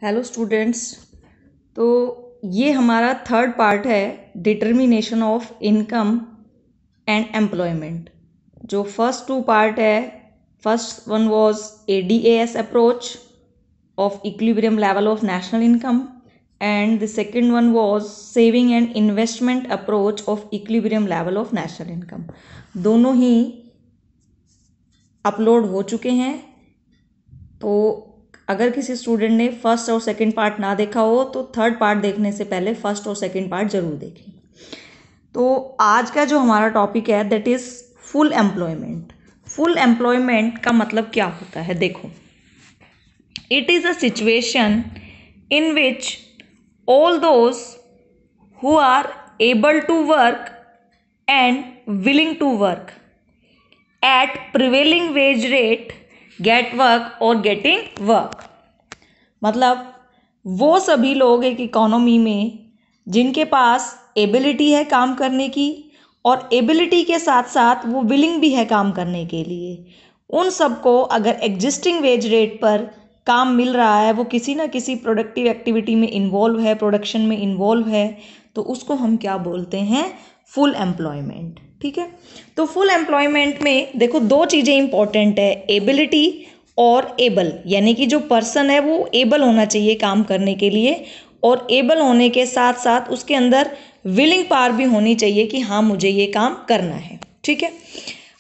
Hello students. तो ये हमारा थर्ड पार्ट है determination of income and employment. जो फर्स्ट टू पार्ट है, first one was ADAS approach of equilibrium level of national income and the second one was saving and investment approach of equilibrium level of national income. दोनों ही upload हो चुके हैं। तो अगर किसी student ने first और सेकंड पार्ट ना देखा हो तो थर्ड पार्ट देखने से पहले फर्स्ट और सेकंड पार्ट जरूर देखें। तो आज का जो हमारा टॉपिक है that is full employment. Full employment का मतलब क्या होता है? देखो, it is a situation in which all those who are able to work and willing to work at prevailing wage rate get work और गेटिंग वर्क। मतलब वो सभी लोग एक इकोनॉमी में जिनके पास एबिलिटी है काम करने की और एबिलिटी के साथ साथ वो विलिंग भी है काम करने के लिए, उन सबको अगर एग्जिस्टिंग वेज रेट पर काम मिल रहा है, वो किसी ना किसी प्रोडक्टिव एक्टिविटी में इन्वॉल्व है, प्रोडक्शन में इन्वॉल्व है, तो उसको हम क्या बोलते हैं? Full employment. ठीक है। तो फुल एम्प्लॉयमेंट में देखो दो चीज़ें इंपॉर्टेंट है, एबिलिटी और एबल, यानी कि जो पर्सन है वो एबल होना चाहिए काम करने के लिए और एबल होने के साथ साथ उसके अंदर विलिंग पावर भी होनी चाहिए कि हाँ मुझे ये काम करना है। ठीक है।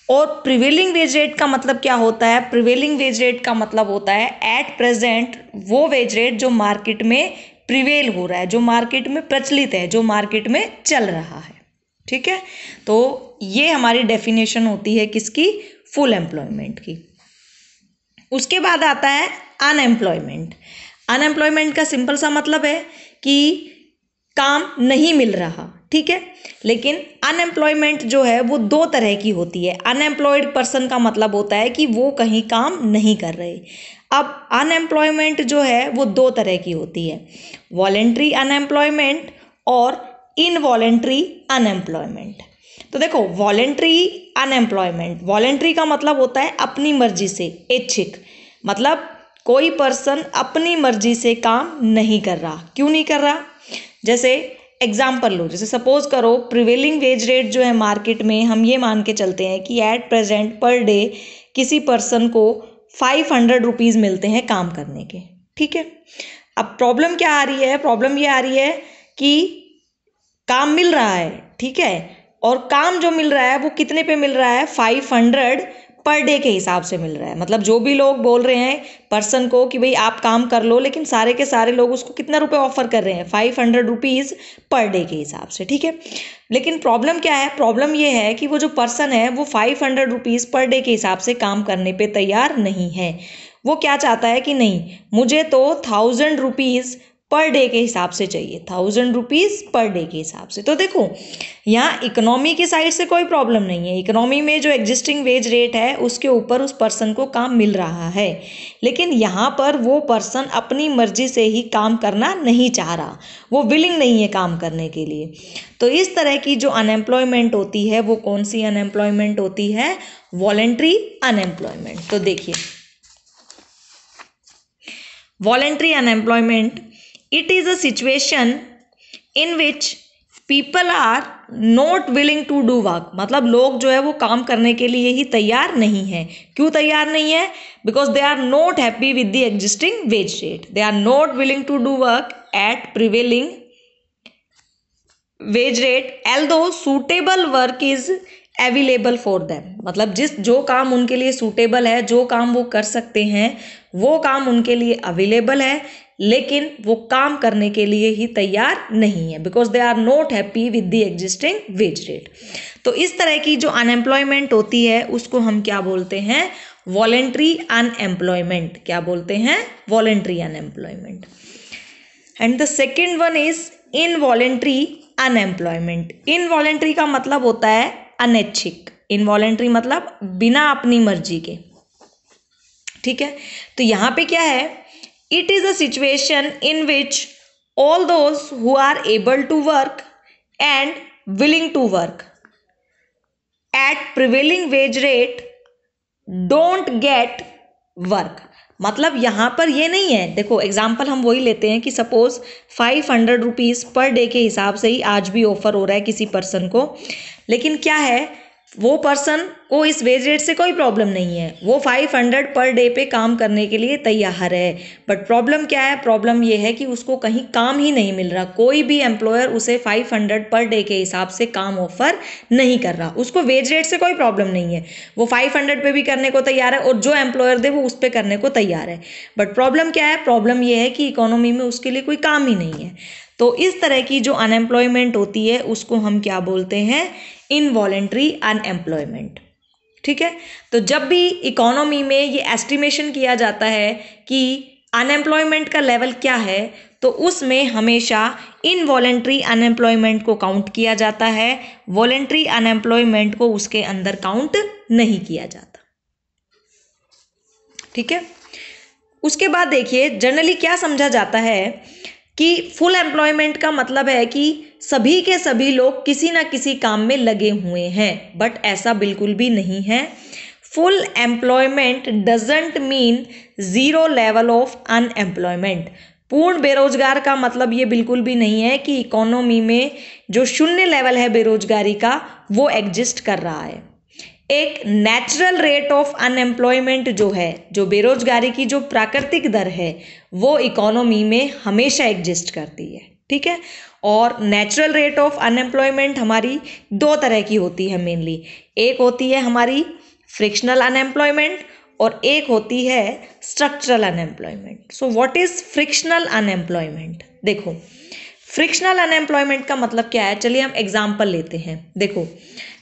और प्रिवेलिंग वेज रेट का मतलब क्या होता है? प्रिवेलिंग वेज रेट का मतलब होता है एट प्रेजेंट वो वेज रेट जो मार्केट में प्रिवेल हो रहा है, जो मार्केट में प्रचलित है, जो मार्केट में चल रहा है। ठीक है। तो ये हमारी डेफिनेशन होती है किसकी? फुल एम्प्लॉयमेंट की। उसके बाद आता है अनएम्प्लॉयमेंट। अनएम्प्लॉयमेंट का सिंपल सा मतलब है कि काम नहीं मिल रहा। ठीक है। लेकिन अनएम्प्लॉयमेंट जो है वो दो तरह की होती है। अनएम्प्लॉयड पर्सन का मतलब होता है कि वो कहीं काम नहीं कर रहे। अब अनएम्प्लॉयमेंट जो है वो दो तरह की होती है, वॉलेंट्री अनएम्प्लॉयमेंट और इनवॉलेंट्री अनएम्प्लॉयमेंट। तो देखो, वॉलेंट्री अनएम्प्लॉयमेंट, वॉलेंट्री का मतलब होता है अपनी मर्जी से, ऐच्छिक, मतलब कोई पर्सन अपनी मर्जी से काम नहीं कर रहा। क्यों नहीं कर रहा? जैसे एग्जाम्पल लो, जैसे सपोज करो प्रिवेलिंग वेज रेट जो है मार्केट में, हम ये मान के चलते हैं कि एट प्रेजेंट पर डे किसी पर्सन को 500 रुपीज़ मिलते हैं काम करने के। ठीक है। अब प्रॉब्लम क्या आ रही है? प्रॉब्लम ये आ रही है कि काम मिल रहा है, ठीक है, और काम जो मिल रहा है वो कितने पे मिल रहा है? 500 पर डे के हिसाब से मिल रहा है। मतलब जो भी लोग बोल रहे हैं पर्सन को कि भाई आप काम कर लो, लेकिन सारे के सारे लोग उसको कितना रुपए ऑफर कर रहे हैं? 500 रुपीज़ पर डे के हिसाब से। ठीक है। लेकिन प्रॉब्लम क्या है? प्रॉब्लम ये है कि वो जो पर्सन है वो 500 रुपीज़ पर डे के हिसाब से काम करने पे तैयार नहीं है। वो क्या चाहता है कि नहीं, मुझे तो 1000 रुपीज़ पर डे के हिसाब से चाहिए, 1000 रुपीज़ पर डे के हिसाब से। तो देखो, यहाँ इकोनॉमी की साइड से कोई प्रॉब्लम नहीं है, इकोनॉमी में जो एग्जिस्टिंग वेज रेट है उसके ऊपर उस पर्सन को काम मिल रहा है, लेकिन यहाँ पर वो पर्सन अपनी मर्जी से ही काम करना नहीं चाह रहा, वो विलिंग नहीं है काम करने के लिए। तो इस तरह की जो अनएम्प्लॉयमेंट होती है वो कौन सी अनएम्प्लॉयमेंट होती है? Voluntary unemployment. तो देखिए, voluntary unemployment, it is a situation in which people are not willing to do work। मतलब लोग जो है वो काम करने के लिए ही तैयार नहीं है। क्यों तैयार नहीं है? Because they are not happy with the existing wage rate, they are not willing to do work at prevailing wage rate although suitable work is available for them. मतलब जो काम उनके लिए सूटेबल है, जो काम वो कर सकते हैं, वो काम उनके लिए अवेलेबल है, लेकिन वो काम करने के लिए ही तैयार नहीं है, because they are not happy with the existing wage rate. तो इस तरह की जो अनएम्प्लॉयमेंट होती है उसको हम क्या बोलते हैं? Voluntary unemployment. क्या बोलते हैं? Voluntary unemployment. And the second one is involuntary unemployment. Involuntary का मतलब होता है अनैच्छिक, इनवॉलेंट्री मतलब बिना अपनी मर्जी के। ठीक है। तो यहां पे क्या है? It is a situation in which all those who are able to work and willing to work at prevailing wage rate don't get work. मतलब यहाँ पर ये नहीं है, देखो एग्जाम्पल हम वही लेते हैं कि सपोज 500 रुपीज़ पर डे के हिसाब से ही आज भी ऑफर हो रहा है किसी पर्सन को, लेकिन क्या है वो पर्सन को इस वेज रेट से कोई प्रॉब्लम नहीं है, वो 500 पर डे पे काम करने के लिए तैयार है। बट प्रॉब्लम क्या है, प्रॉब्लम ये है कि उसको कहीं काम ही नहीं मिल रहा, कोई भी एम्प्लॉयर उसे 500 पर डे के हिसाब से काम ऑफर नहीं कर रहा। उसको वेज रेट से कोई प्रॉब्लम नहीं है, वो 500 पे भी करने को तैयार है और जो एम्प्लॉयर दे वो उस पर करने को तैयार है। बट प्रॉब्लम क्या है, प्रॉब्लम ये है कि इकोनॉमी में उसके लिए कोई काम ही नहीं है। तो इस तरह की जो अनएम्प्लॉयमेंट होती है उसको हम क्या बोलते हैं, इनवॉलेंट्री अनएम्प्लॉयमेंट। ठीक है, तो जब भी इकोनॉमी में ये एस्टिमेशन किया जाता है कि अनएम्प्लॉयमेंट का लेवल क्या है, तो उसमें हमेशा इनवॉलेंट्री अनएम्प्लॉयमेंट को काउंट किया जाता है, वॉलेंट्री अनएम्प्लॉयमेंट को उसके अंदर काउंट नहीं किया जाता। ठीक है, उसके बाद देखिए जनरली क्या समझा जाता है कि फुल एम्प्लॉयमेंट का मतलब है कि सभी के सभी लोग किसी ना किसी काम में लगे हुए हैं, बट ऐसा बिल्कुल भी नहीं है। Full employment doesn't mean zero level of unemployment. पूर्ण बेरोजगार का मतलब ये बिल्कुल भी नहीं है कि इकोनॉमी में जो शून्य लेवल है बेरोजगारी का वो एग्जिस्ट कर रहा है। एक नेचुरल रेट ऑफ अनएम्प्लॉयमेंट जो है, जो बेरोजगारी की जो प्राकृतिक दर है, वो इकोनॉमी में हमेशा एग्जिस्ट करती है। ठीक है, और नेचुरल रेट ऑफ अनएम्प्लॉयमेंट हमारी दो तरह की होती है मेनली, एक होती है हमारी फ्रिक्शनल अनएम्प्लॉयमेंट और एक होती है structural unemployment. So what is frictional unemployment? देखो फ्रिक्शनल अनएम्प्लॉयमेंट का मतलब क्या है, चलिए हम एग्जाम्पल लेते हैं। देखो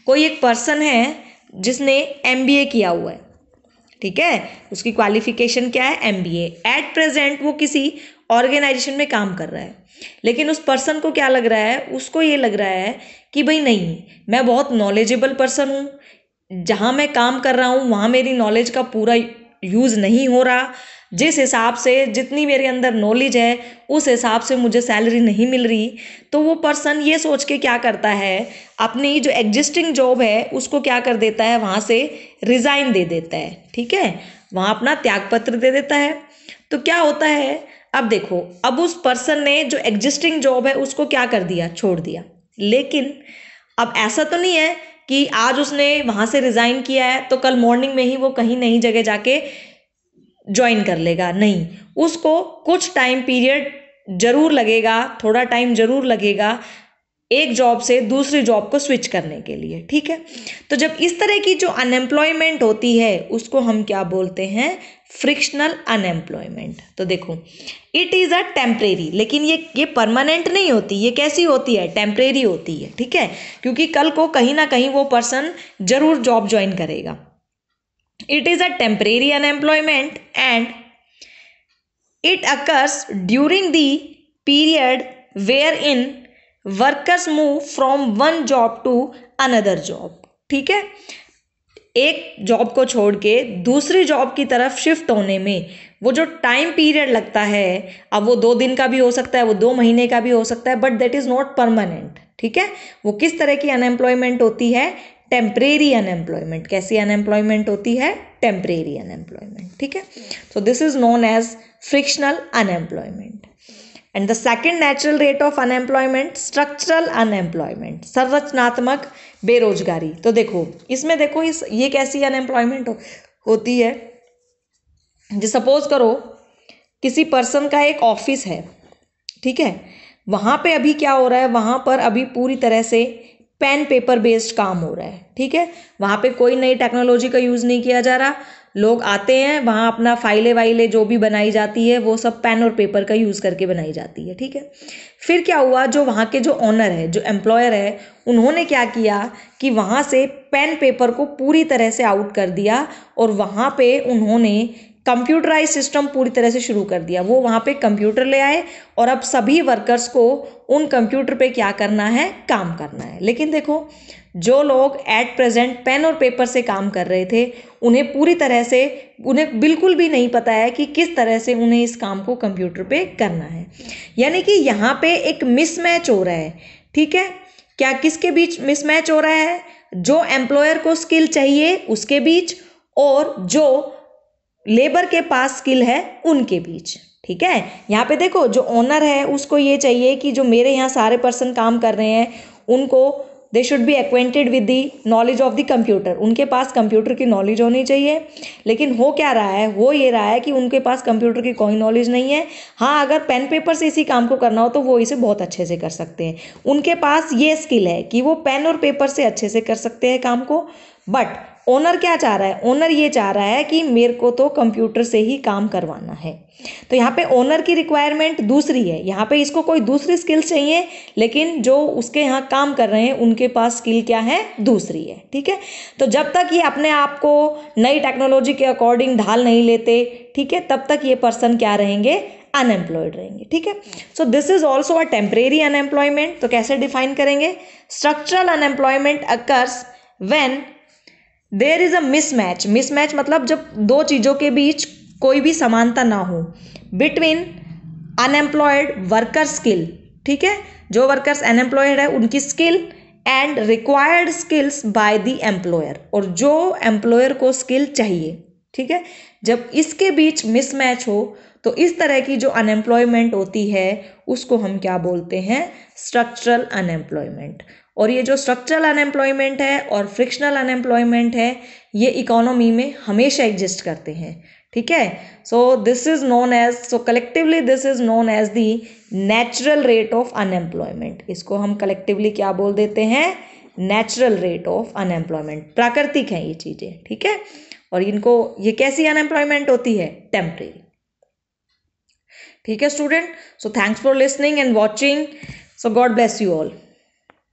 कोई एक पर्सन है जिसने MBA किया हुआ है, ठीक है, उसकी क्वालिफिकेशन क्या है, MBA। एट प्रेजेंट वो किसी ऑर्गेनाइजेशन में काम कर रहा है, लेकिन उस पर्सन को क्या लग रहा है, उसको ये लग रहा है कि भाई नहीं, मैं बहुत नॉलेजेबल पर्सन हूँ, जहाँ मैं काम कर रहा हूँ वहाँ मेरी नॉलेज का पूरा यूज़ नहीं हो रहा, जिस हिसाब से जितनी मेरे अंदर नॉलेज है उस हिसाब से मुझे सैलरी नहीं मिल रही। तो वो पर्सन ये सोच के क्या करता है, अपनी जो एग्जिस्टिंग जॉब है उसको क्या कर देता है, वहाँ से रिज़ाइन दे देता है। ठीक है, वहाँ अपना त्यागपत्र दे देता है। तो क्या होता है, अब देखो, अब उस पर्सन ने जो एग्जिस्टिंग जॉब है उसको क्या कर दिया, छोड़ दिया। लेकिन अब ऐसा तो नहीं है कि आज उसने वहाँ से रिज़ाइन किया है तो कल मॉर्निंग में ही वो कहीं नई जगह जाके ज्वाइन कर लेगा, नहीं, उसको कुछ टाइम पीरियड जरूर लगेगा, थोड़ा टाइम जरूर लगेगा एक जॉब से दूसरी जॉब को स्विच करने के लिए। ठीक है, तो जब इस तरह की जो अनएम्प्लॉयमेंट होती है उसको हम क्या बोलते हैं, फ्रिक्शनल अनएम्प्लॉयमेंट। तो देखो इट इज़ अ टेम्परेरी, लेकिन ये परमानेंट नहीं होती, ये कैसी होती है, टेम्परेरी होती है। ठीक है, क्योंकि कल को कहीं ना कहीं वो पर्सन जरूर जॉब ज्वाइन करेगा। It is a temporary unemployment and it occurs during the period wherein workers move from one job to another job। ठीक है, एक जॉब को छोड़ के दूसरी जॉब की तरफ शिफ्ट होने में वो जो टाइम पीरियड लगता है, अब वो 2 दिन का भी हो सकता है, वो 2 महीने का भी हो सकता है, but that is not permanent. ठीक है, वो किस तरह की अनएम्प्लॉयमेंट होती है, टेम्परेरी अनएम्प्लॉयमेंट। कैसी अनएम्प्लॉयमेंट होती है, टेम्परेरी अनएम्प्लॉयमेंट। ठीक है, so this is known as frictional unemployment. And the second natural rate of unemployment, structural unemployment, संरचनात्मक बेरोजगारी। तो देखो इसमें देखो ये कैसी अनएम्प्लॉयमेंट होती है, जो सपोज करो किसी पर्सन का एक ऑफिस है, ठीक है, वहाँ पे अभी क्या हो रहा है, वहाँ पर अभी पूरी तरह से पेन पेपर बेस्ड काम हो रहा है। ठीक है, वहाँ पे कोई नई टेक्नोलॉजी का यूज़ नहीं किया जा रहा, लोग आते हैं वहाँ अपना फाइलें वाइलें जो भी बनाई जाती है वो सब पेन और पेपर का यूज़ करके बनाई जाती है। ठीक है, फिर क्या हुआ, जो वहाँ के जो ओनर है, जो एम्प्लॉयर है, उन्होंने क्या किया कि वहाँ से पेन पेपर को पूरी तरह से आउट कर दिया और वहाँ पे उन्होंने कंप्यूटराइज सिस्टम पूरी तरह से शुरू कर दिया। वो वहाँ पे कंप्यूटर ले आए और अब सभी वर्कर्स को उन कंप्यूटर पे क्या करना है, काम करना है। लेकिन देखो जो लोग एट प्रेजेंट पेन और पेपर से काम कर रहे थे उन्हें पूरी तरह से, उन्हें बिल्कुल भी नहीं पता है कि किस तरह से उन्हें इस काम को कंप्यूटर पे करना है। यानी कि यहाँ पे एक मिसमैच हो रहा है। ठीक है, क्या किसके बीच मिसमैच हो रहा है, जो एम्प्लॉयर को स्किल चाहिए उसके बीच और जो लेबर के पास स्किल है उनके बीच। ठीक है, यहाँ पे देखो जो ओनर है उसको ये चाहिए कि जो मेरे यहाँ सारे पर्सन काम कर रहे हैं उनको they should be acquainted with the knowledge of the computer, उनके पास कंप्यूटर की नॉलेज होनी चाहिए। लेकिन हो क्या रहा है, हो ये रहा है कि उनके पास कंप्यूटर की कोई नॉलेज नहीं है। हाँ, अगर पेन पेपर से इसी काम को करना हो तो वो इसे बहुत अच्छे से कर सकते हैं, उनके पास ये स्किल है कि वो पेन और पेपर से अच्छे से कर सकते हैं काम को। बट ओनर क्या चाह रहा है, ओनर ये चाह रहा है कि मेरे को तो कंप्यूटर से ही काम करवाना है। तो यहाँ पे ओनर की रिक्वायरमेंट दूसरी है, यहाँ पे इसको कोई दूसरी स्किल चाहिए, लेकिन जो उसके यहाँ काम कर रहे हैं उनके पास स्किल क्या है, दूसरी है। ठीक है, तो जब तक ये अपने आप को नई टेक्नोलॉजी के अकॉर्डिंग ढाल नहीं लेते, ठीक है, तब तक ये पर्सन क्या रहेंगे, अनएम्प्लॉयड रहेंगे। ठीक है, so this is also a temporary unemployment. तो कैसे डिफाइन करेंगे, structural unemployment occurs when there is a mismatch. Mismatch मतलब जब दो चीज़ों के बीच कोई भी समानता ना हो, बिटवीन अनएम्प्लॉयड वर्कर स्किल, ठीक है, जो वर्कर्स अनएम्प्लॉयड है उनकी skill and required skills by the employer, और जो एम्प्लॉयर को स्किल चाहिए। ठीक है, जब इसके बीच मिसमैच हो तो इस तरह की जो अनएम्प्लॉयमेंट होती है उसको हम क्या बोलते हैं, स्ट्रक्चरल अनएम्प्लॉयमेंट। और ये जो स्ट्रक्चरल अनएम्प्लॉयमेंट है और फ्रिक्शनल अनएम्प्लॉयमेंट है ये इकोनॉमी में हमेशा एग्जिस्ट करते हैं। ठीक है, so this is known as, so collectively this is known as the natural rate of unemployment. इसको हम कलेक्टिवली क्या बोल देते हैं, नेचुरल रेट ऑफ अनएम्प्लॉयमेंट। प्राकृतिक हैं ये चीज़ें। ठीक है, और इनको, ये कैसी अनएम्प्लॉयमेंट होती है, टेम्परेरी। ठीक है student, so thanks for listening and watching, so God bless you all.